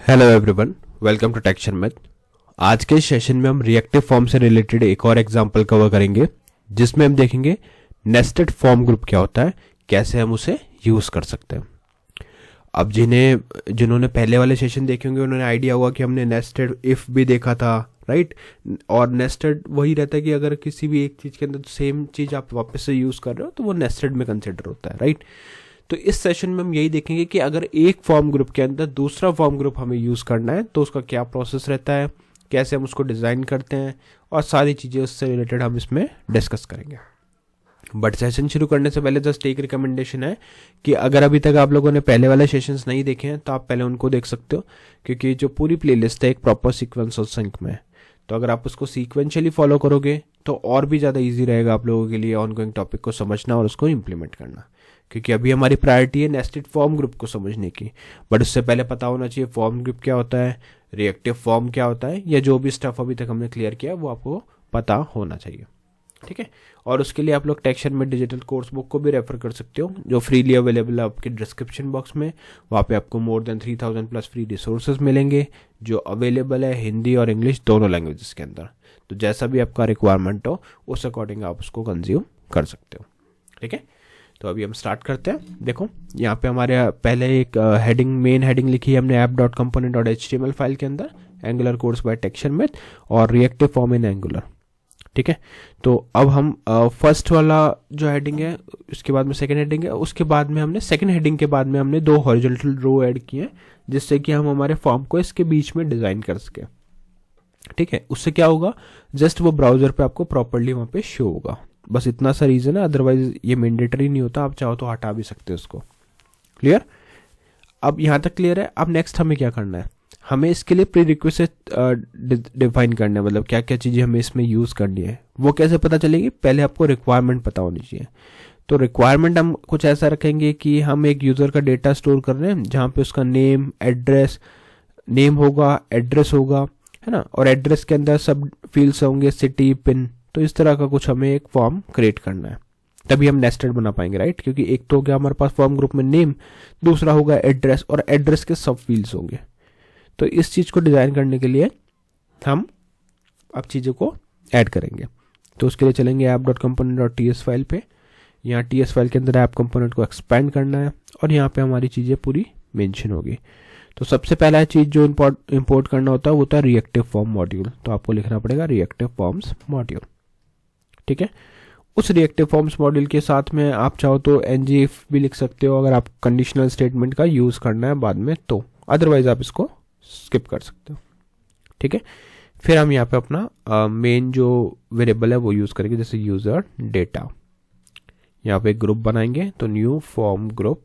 Hello everyone, welcome to टेक्शन math. आज के सेशन में हम रिएक्टिव फॉर्म से रिलेटेड एक और एग्जांपल कवर करेंगे, जिसमें हम देखेंगे नेस्टेड फॉर्म ग्रुप क्या होता है, कैसे हम उसे यूज कर सकते हैं। अब जिन्होंने पहले वाले सेशन देखे होंगे उन्होंने आइडिया हुआ कि हमने नेस्टेड इफ भी देखा था, राइट। और नेस्टेड वही रहता है कि अगर किसी भी एक चीज के अंदर सेम चीज आप वापस से यूज कर रहे हो तो वो नेस्टेड में कंसिडर होता है, राइट। तो इस सेशन में हम यही देखेंगे कि अगर एक फॉर्म ग्रुप के अंदर दूसरा फॉर्म ग्रुप हमें यूज़ करना है तो उसका क्या प्रोसेस रहता है, कैसे हम उसको डिज़ाइन करते हैं, और सारी चीज़ें उससे रिलेटेड हम इसमें डिस्कस करेंगे। बट सेशन शुरू करने से पहले जस्ट एक रिकमेंडेशन है कि अगर अभी तक आप लोगों ने पहले वाले सेशंस नहीं देखे हैं तो आप पहले उनको देख सकते हो, क्योंकि जो पूरी प्लेलिस्ट है एक प्रॉपर सीक्वेंस और सिंक में है। तो अगर आप उसको सीक्वेंशियली फॉलो करोगे तो और भी ज़्यादा ईजी रहेगा आप लोगों के लिए ऑनगोइंग टॉपिक को समझना और उसको इम्प्लीमेंट करना, क्योंकि अभी हमारी प्रायोरिटी है नेस्टेड फॉर्म ग्रुप को समझने की। बट उससे पहले पता होना चाहिए फॉर्म ग्रुप क्या होता है, रिएक्टिव फॉर्म क्या होता है, या जो भी स्टफ अभी तक हमने क्लियर किया वो आपको पता होना चाहिए, ठीक है। और उसके लिए आप लोग टेक्शन में डिजिटल कोर्स बुक को भी रेफर कर सकते हो, जो फ्रीली अवेलेबल है आपके डिस्क्रिप्शन बॉक्स में। वहाँ पे आपको more than 3000 plus free resources मिलेंगे, जो अवेलेबल है हिंदी और इंग्लिश दोनों लैंग्वेजेस के अंदर। तो जैसा भी आपका रिक्वायरमेंट हो उस अकॉर्डिंग आप उसको कंज्यूम कर सकते हो, ठीक है। तो अभी हम स्टार्ट करते हैं। देखो यहाँ पे हमारे पहले एक मेन हेडिंग लिखी है हमने app.component.html फाइल के अंदर, एंगुलर कोर्स बाय टेक्शन मैथ और रिएक्टिव फॉर्म इन एंगुलर, ठीक है। तो अब हम फर्स्ट वाला जो हेडिंग है उसके बाद में सेकंड हेडिंग है, उसके बाद में हमने सेकंड हेडिंग के बाद में हमने 2 हॉरिजॉन्टल रो ऐड किए हैं, जिससे कि हम हमारे फॉर्म को इसके बीच में डिजाइन कर सके, ठीक है। उससे क्या होगा, जस्ट वो ब्राउजर पे आपको प्रॉपरली वहां पे शो होगा, बस इतना सा रीजन है। अदरवाइज ये मैंडेटरी नहीं होता, आप चाहो तो हटा भी सकते हो उसको। क्लियर? अब यहाँ तक क्लियर है। अब नेक्स्ट हमें क्या करना है, हमें इसके लिए प्री रिक्वेस्ट डिफाइन करना है, मतलब क्या क्या चीज़ें हमें इसमें यूज़ करनी है। वो कैसे पता चलेगी, पहले आपको रिक्वायरमेंट पता होनी चाहिए। तो रिक्वायरमेंट हम कुछ ऐसा रखेंगे कि हम एक यूज़र का डेटा स्टोर कर रहे हैं, जहाँ पे उसका नेम होगा, एड्रेस होगा, है ना, और एड्रेस के अंदर सब फील्ड्स होंगे, सिटी, पिन। तो इस तरह का कुछ हमें एक फॉर्म क्रिएट करना है, तभी हम नेस्टेड बना पाएंगे, राइट। क्योंकि एक तो हो गया हमारे पास फॉर्म ग्रुप में नेम, दूसरा होगा एड्रेस, और एड्रेस के सब फील्ड्स होंगे। तो इस चीज़ को डिज़ाइन करने के लिए हम अब चीज़ों को ऐड करेंगे। तो उसके लिए चलेंगे app.component.ts फाइल पे। यहाँ ts फाइल के अंदर ऐप कंपोनेंट को एक्सपेंड करना है, और यहाँ पे हमारी चीज़ें पूरी मेंशन होगी। तो सबसे पहला चीज़ जो इंपोर्ट करना होता है वो होता है रिएक्टिव फॉर्म मॉड्यूल। तो आपको लिखना पड़ेगा रिएक्टिव फॉर्म्स मॉड्यूल, ठीक है। उस रिएक्टिव फॉर्म्स मॉड्यूल के साथ में आप चाहो तो ngif भी लिख सकते हो, अगर आप कंडीशनल स्टेटमेंट का यूज़ करना है बाद में तो। अदरवाइज आप इसको स्किप कर सकते हो, ठीक है। फिर हम यहाँ पे अपना मेन जो वेरिएबल है वो यूज़ करेंगे, जैसे यूज़र डेटा। यहाँ पे एक ग्रुप बनाएंगे, तो न्यू फॉर्म ग्रुप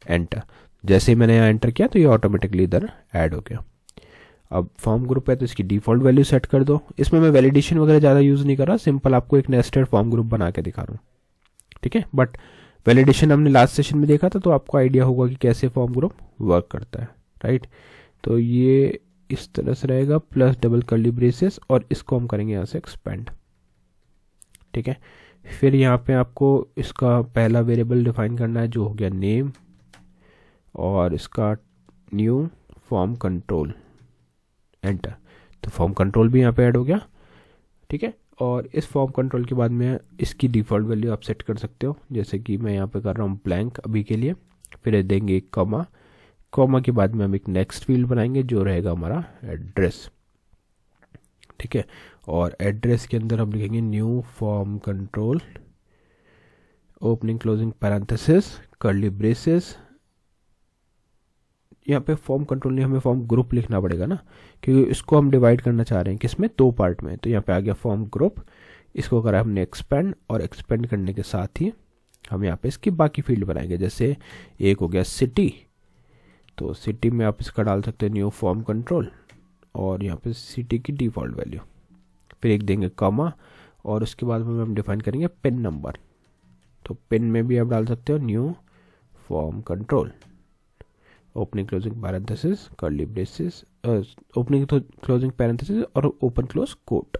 एंटर। जैसे ही मैंने यहाँ एंटर किया तो ये ऑटोमेटिकली इधर ऐड हो गया। अब फॉर्म ग्रुप है तो इसकी डिफ़ॉल्ट वैल्यू सेट कर दो। इसमें मैं वैलिडेशन वगैरह ज़्यादा यूज़ नहीं कर रहा, सिंपल आपको एक नेस्टेड फॉर्म ग्रुप बना के दिखा रहा हूँ, ठीक है। बट वैलिडेशन हमने लास्ट सेशन में देखा था, तो आपको आइडिया होगा कि कैसे फॉर्म ग्रुप वर्क करता है, राइट। तो ये इस तरह से रहेगा, प्लस डबल कर्ली ब्रेसेस, और इसको हम करेंगे यहाँ से एक्सपेंड, ठीक है। फिर यहाँ पे आपको इसका पहला वेरिएबल डिफाइन करना है, जो हो गया नेम, और इसका न्यू फॉर्म कंट्रोल एंटर। तो फॉर्म कंट्रोल भी यहाँ पे ऐड हो गया, ठीक है। और इस फॉर्म कंट्रोल के बाद में इसकी डिफ़ॉल्ट वैल्यू आप सेट कर सकते हो, जैसे कि मैं यहाँ पे कर रहा हूँ ब्लैंक अभी के लिए। फिर देंगे एक कॉमा के बाद में हम एक नेक्स्ट फील्ड बनाएंगे जो रहेगा हमारा एड्रेस, ठीक है। और एड्रेस के अंदर हम लिखेंगे new form control, opening closing parenthesis, curly braces. यहाँ पे फॉर्म कंट्रोल नहीं, हमें फॉर्म ग्रुप लिखना पड़ेगा ना, क्योंकि इसको हम डिवाइड करना चाह रहे हैं किसमें, 2 पार्ट में। तो यहाँ पे आ गया फॉर्म ग्रुप, इसको करा हमने एक्सपेंड, और एक्सपेंड करने के साथ ही हम यहाँ पे इसकी बाकी फील्ड बनाएंगे। जैसे एक हो गया सिटी, तो सिटी में आप इसका डाल सकते हैं न्यू फॉर्म कंट्रोल, और यहाँ पे सिटी की डिफ़ॉल्ट वैल्यू। फिर एक देंगे कॉमा, और उसके बाद में हम डिफाइन करेंगे पिन नंबर। तो पिन में भी आप डाल सकते हो new form control, opening closing parenthesis, curly braces, opening closing parenthesis और ओपन क्लोज कोट।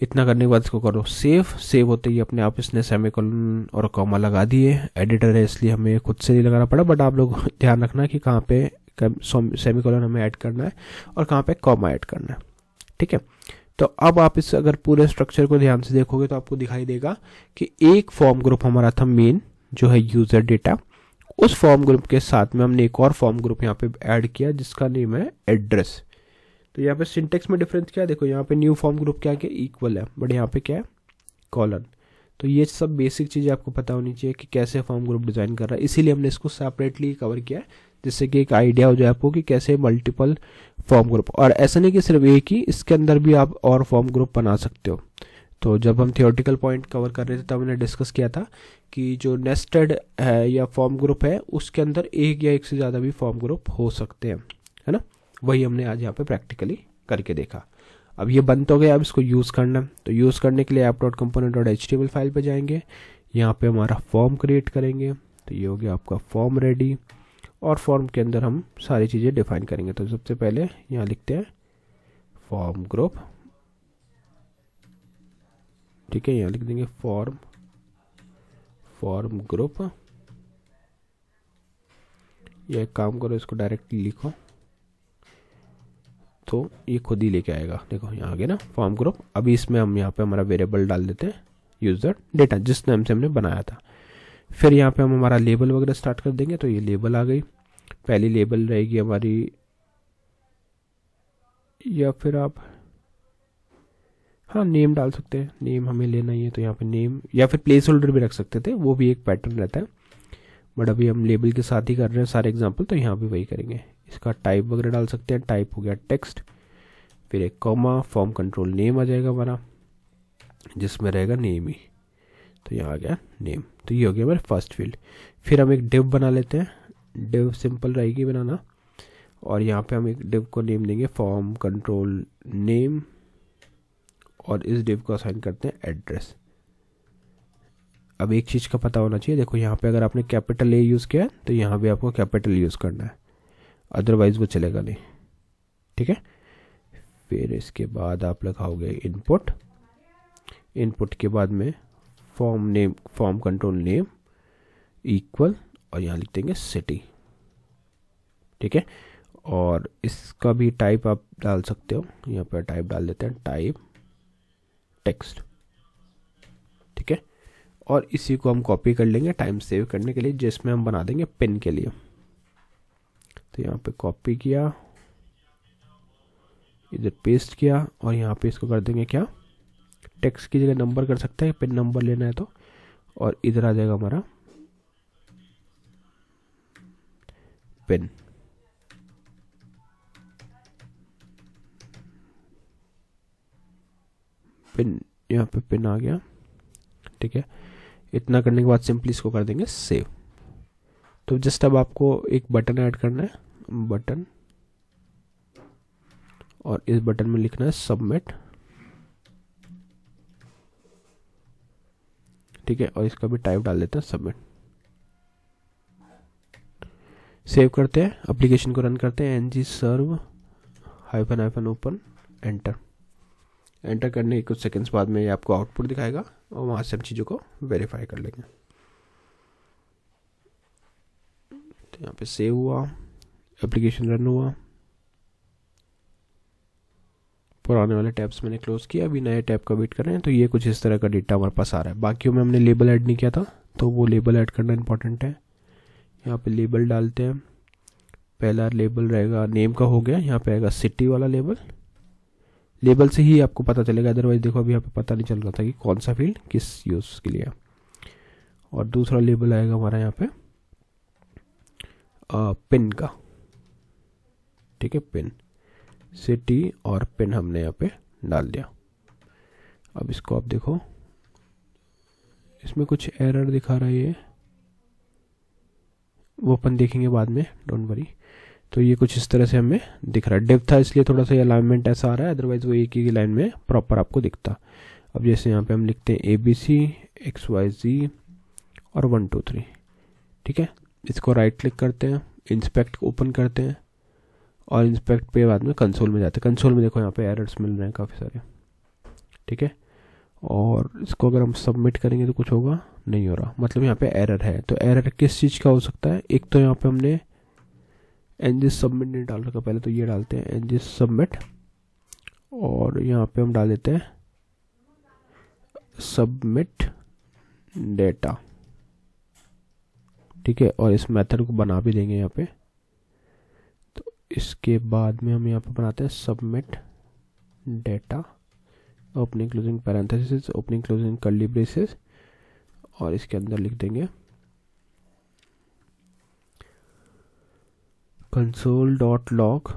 इतना करने के बाद इसको करो सेव होते ही अपने आप इसने सेमीकोलन और कॉमा लगा दिए। एडिटर है इसलिए हमें खुद से नहीं लगाना पड़ा, बट आप लोग ध्यान रखना कि कहाँ पे सेमीकोलन हमें ऐड करना है और कहाँ पे कॉमा ऐड करना है। ठीक है, तो अब आप इस अगर पूरे स्ट्रक्चर को ध्यान से देखोगे तो आपको दिखाई देगा कि एक फॉर्म ग्रुप हमारा था मेन जो है यूजर डेटा, उस फॉर्म ग्रुप के साथ में हमने एक और फॉर्म ग्रुप यहाँ पे ऐड किया जिसका नेम है एड्रेस। तो यहाँ पे सिंटेक्स में डिफरेंस क्या है, देखो यहाँ पे न्यू फॉर्म ग्रुप क्या है, इक्वल है, बट यहाँ पे क्या है कॉलन। तो ये सब बेसिक चीज़ें आपको पता होनी चाहिए कि कैसे फॉर्म ग्रुप डिज़ाइन कर रहा है, इसीलिए हमने इसको सेपरेटली कवर किया है जिससे कि एक आइडिया हो जाए आपको कि कैसे मल्टीपल फॉर्म ग्रुप। और ऐसा नहीं कि सिर्फ एक ही, इसके अंदर भी आप और फॉर्म ग्रुप बना सकते हो। तो जब हम थियोरेटिकल पॉइंट कवर कर रहे थे तब हमने डिस्कस किया था कि जो नेस्टेड है या फॉर्म ग्रुप है उसके अंदर एक या एक से ज़्यादा भी फॉर्म ग्रुप हो सकते हैं, है ना। वही हमने आज यहाँ पे प्रैक्टिकली करके देखा। अब ये बंद तो गया, अब इसको यूज़ करना। तो यूज़ करने के लिए app.component.html फाइल पे जाएंगे, यहाँ पे हमारा फॉर्म क्रिएट करेंगे। तो ये हो गया आपका फॉर्म रेडी, और फॉर्म के अंदर हम सारी चीज़ें डिफाइन करेंगे। तो सबसे पहले यहाँ लिखते हैं फॉर्म ग्रुप, ठीक है, यहाँ लिख देंगे फॉर्म ग्रुप। ये एक काम करो, इसको डायरेक्टली लिखो तो ये खुद ही लेके आएगा। देखो यहाँ आ गया ना फॉर्म ग्रुप। अभी इसमें हम यहाँ पे हमारा वेरिएबल डाल देते हैं यूजर डेटा जिस नाम से हमने बनाया था। फिर यहाँ पे हम हमारा लेबल वगैरह स्टार्ट कर देंगे। तो ये लेबल आ गई, पहली लेबल रहेगी हमारी, या फिर आप हाँ नेम डाल सकते हैं, नेम हमें लेना ही है तो यहाँ पे नेम, या फिर प्लेस होल्डर भी रख सकते थे, वो भी एक पैटर्न रहता है। बट अभी हम लेबल के साथ ही कर रहे हैं सारे एग्जांपल, तो यहाँ भी वही करेंगे। इसका टाइप वगैरह डाल सकते हैं, टाइप हो गया टेक्स्ट, फिर एक कॉमा, फॉर्म कंट्रोल नेम आ जाएगा हमारा जिसमें रहेगा नेम ही। तो यहाँ आ गया नेम। तो ये हो गया हमारे फर्स्ट फील्ड। फिर हम एक डिव बना लेते हैं, डिव सिंपल रहेगी बनाना, और यहाँ पे हम एक डिव को नेम देंगे फॉर्म कंट्रोल नेम, और इस डिव को असाइन करते हैं एड्रेस। अब एक चीज़ का पता होना चाहिए, देखो यहाँ पे अगर आपने कैपिटल ए यूज़ किया है तो यहाँ भी आपको कैपिटल यूज़ करना है, अदरवाइज वो चलेगा नहीं। ठीक है, फिर इसके बाद आप लगाओगे इनपुट, इनपुट के बाद में form name, form control name equal, और यहाँ लिख देंगे सिटी। ठीक है, और इसका भी टाइप आप डाल सकते हो, यहाँ पर टाइप डाल देते हैं टाइप टेक्स्ट। ठीक है, और इसी को हम कॉपी कर लेंगे टाइम सेव करने के लिए, जिसमें हम बना देंगे पिन के लिए। तो यहाँ पे कॉपी किया, इधर पेस्ट किया, और यहाँ पे इसको कर देंगे क्या, टेक्स्ट की जगह नंबर कर सकते हैं, पिन नंबर लेना है तो, और इधर आ जाएगा हमारा पिन। पिन, यहाँ पे पिन आ गया। ठीक है, इतना करने के बाद सिंपली इसको कर देंगे सेव। तो जस्ट अब आपको एक बटन ऐड करना है, बटन, और इस बटन में लिखना है सबमिट। ठीक है, और इसका भी टाइप डाल देते हैं सबमिट। सेव करते हैं, एप्लीकेशन को रन करते हैं, ng सर्व -- ओपन, एंटर। एंटर करने के कुछ सेकंड्स बाद में ये आपको आउटपुट दिखाएगा, और वहाँ से हम चीज़ों को वेरीफाई कर लेंगे। तो यहाँ पे सेव हुआ, एप्लीकेशन रन हुआ, पुराने वाले टैब्स मैंने क्लोज किया, अभी नए टैब का वेट कर रहे हैं। तो ये कुछ इस तरह का डेटा हमारे पास आ रहा है। बाकियों में हमने लेबल ऐड नहीं किया था, तो वो लेबल ऐड करना इंपॉर्टेंट है। यहाँ पे लेबल डालते हैं, पहला लेबल रहेगा नेम का, हो गया। यहाँ पे आएगा सिटी वाला लेबल, लेबल से ही आपको पता चलेगा, अदरवाइज देखो अभी यहाँ पे पता नहीं चल रहा था कि कौन सा फील्ड किस यूज़ के लिए है। और दूसरा लेबल आएगा हमारा यहाँ पे पिन का। ठीक है, पिन, सिटी और पिन हमने यहाँ पे डाल दिया। अब इसको आप देखो, इसमें कुछ एरर दिखा रहा है, ये वो अपन देखेंगे बाद में, डोंट वरी। तो ये कुछ इस तरह से हमें दिख रहा है। डिव था इसलिए थोड़ा सा अलाइनमेंट ऐसा आ रहा है, अदरवाइज वो एक ही लाइन में प्रॉपर आपको दिखता। अब जैसे यहाँ पे हम लिखते हैं ABC XYZ और 1 2 3। ठीक है, इसको राइट क्लिक करते हैं, इंस्पेक्ट को ओपन करते हैं, और इंस्पेक्ट पे बाद में कंसोल में जाते हैं। कंसोल में देखो यहाँ पे एरर्स मिल रहे हैं काफ़ी सारे। ठीक है, और इसको अगर हम सबमिट करेंगे तो कुछ होगा, नहीं हो रहा, मतलब यहाँ पे एरर है। तो एरर किस चीज़ का हो सकता है? एक तो यहाँ पे हमने एनजीएस सबमिट नहीं डाल रखा, पहले तो ये डालते हैं एनजीएस सबमिट, और यहाँ पे हम डाल देते हैं सबमिट डेटा, ठीक है। और इस मेथड को बना भी देंगे यहाँ पे। तो इसके बाद में हम यहाँ पे बनाते हैं submit data, opening closing parenthesis, opening closing curly braces, और इसके अंदर लिख देंगे console.log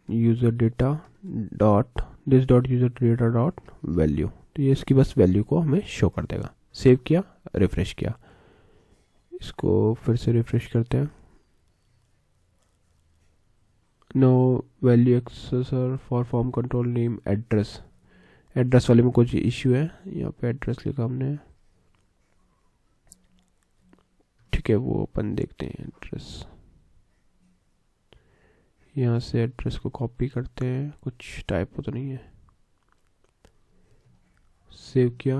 user data dot this dot user data dot value. तो ये इसकी बस वैल्यू को हमें शो कर देगा। सेव किया, रिफ्रेश किया, इसको फिर से रिफ्रेश करते हैं। No value accessor for form control name address, address वाले में कुछ इश्यू है, यहाँ पे एड्रेस लिखा हमने, ठीक है। वो अपन देखते हैं एड्रेस, यहाँ से एड्रेस को कॉपी करते हैं, कुछ टाइप तो नहीं है। सेव किया,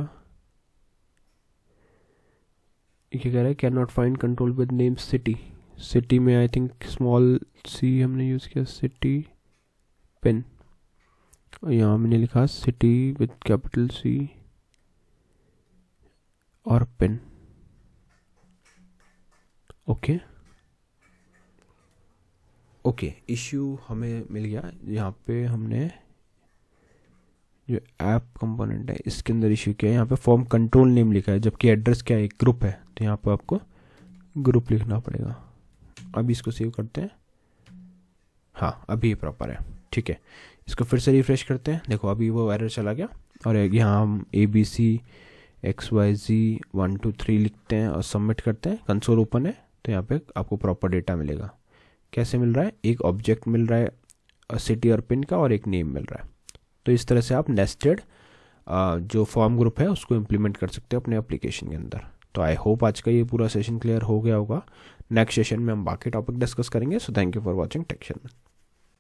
ये कह रहा है can not find control with name city. City में आई थिंक स्मॉल सी हमने यूज़ किया, सिटी पिन, और यहाँ हमने लिखा सिटी विद कैपिटल सी और पिन। ओके ओके, इश्यू हमें मिल गया। यहाँ पे हमने जो ऐप कंपोनेंट है इसके अंदर इश्यू किया है, यहाँ पे फॉर्म कंट्रोल नेम लिखा है, जबकि एड्रेस क्या है, एक ग्रुप है, तो यहाँ पे आपको ग्रुप लिखना पड़ेगा। अभी इसको सेव करते हैं, हाँ अभी ये प्रॉपर है, ठीक है। इसको फिर से रिफ्रेश करते हैं, देखो अभी वो एरर चला गया। और यहाँ हम ABCXYZ 1 2 3 लिखते हैं और सबमिट करते हैं, कंसोल ओपन है, तो यहाँ पे आपको प्रॉपर डेटा मिलेगा। कैसे मिल रहा है? एक ऑब्जेक्ट मिल रहा है सिटी और पिन का, और एक नेम मिल रहा है। तो इस तरह से आप नेस्टेड जो फॉर्म ग्रुप है उसको इम्प्लीमेंट कर सकते हो अपने एप्लीकेशन के अंदर। तो आई होप आज का ये पूरा सेशन क्लियर हो गया होगा। नेक्स्ट सेशन में हम बाकी टॉपिक डिस्कस करेंगे। So thank you for watching टेक्शन में।